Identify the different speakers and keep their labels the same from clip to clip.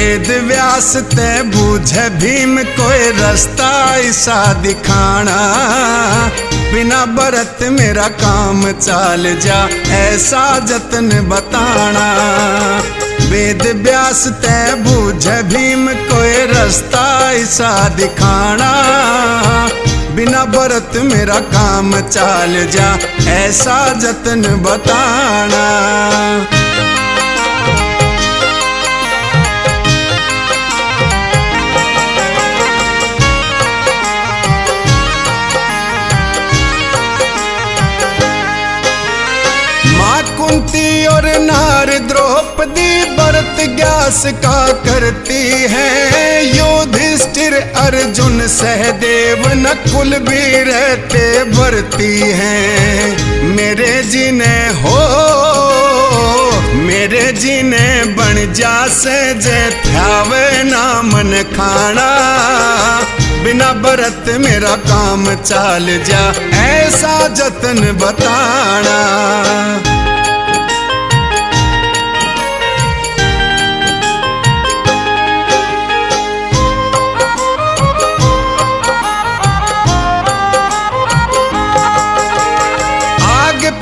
Speaker 1: वेद व्यास ते बूझे भीम कोई रास्ता ऐसा दिखाना, बिना बरत मेरा काम चाल जा ऐसा जतन बताना। वेद व्यास ते बूझे भीम कोई रास्ता ऐसा दिखाना, बिना बरत मेरा काम चाल जा ऐसा जतन बताना। कुंती और नार द्रौपदी व्रत ज्ञास का करती है, युधिष्ठिर अर्जुन सहदेव नकुल भी रहते बरती हैं। मेरे जीने हो मेरे जीने बन जा से जे ध्यावे ना मन खाना, बिना बरत मेरा काम चाल जा ऐसा जतन बताना।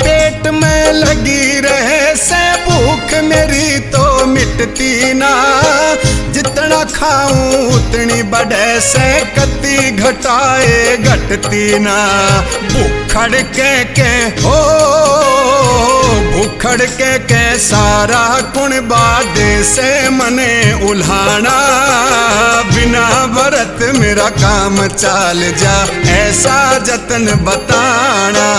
Speaker 1: पेट में लगी रहे से भूख मेरी तो मिटती ना, जितना खाऊं उतनी बढ़े से कति घटाए घटती ना। भूखड़ के हो भूखड़ के सारा कुण बादे से मने उल्हाना, बिना व्रत मेरा काम चाल जा ऐसा जतन बताना।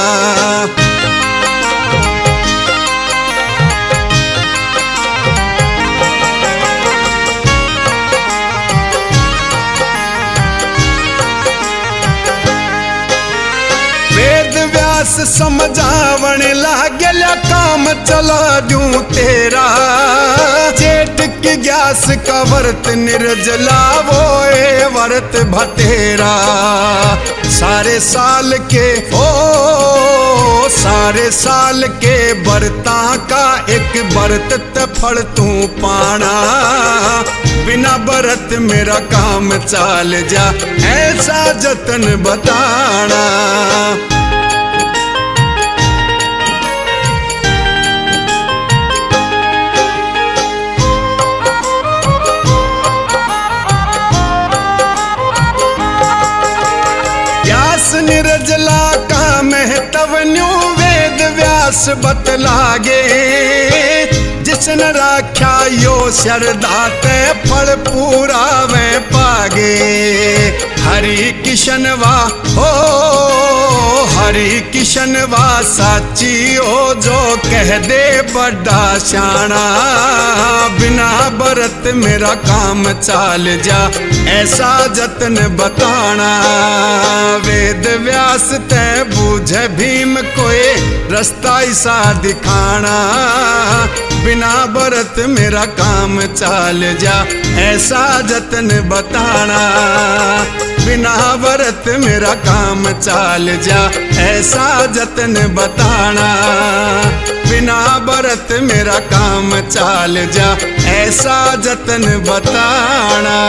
Speaker 1: समझावण लागेला काम चला दूं तेरा, जेठ की ग्यास का व्रत निर्जला वो ए व्रत भतेरा। सारे साल के व्रता का एक व्रत फल तू पाना, बिना व्रत मेरा काम चाल जा ऐसा जतन बताना। निर्जला का महत्व न्यू वेद व्यास बतलागे, जिसन राख्या यो श्रद्धा ते फल पूरा वे पागे। हरि किशन वा हो हरि किशन वा साची हो जो कह दे बड़ा शाना, बिना व्रत मेरा काम चाल जा ऐसा जतन बताना। वेद व्यास ते बूझे भीम कोई रास्ता ऐसा दिखाना, बिना व्रत मेरा काम चाल जा ऐसा जतन बताना। बिना व्रत मेरा काम चाल जा ऐसा जतन बताना, बिना व्रत मेरा काम चाल जा ऐसा जतन बताना।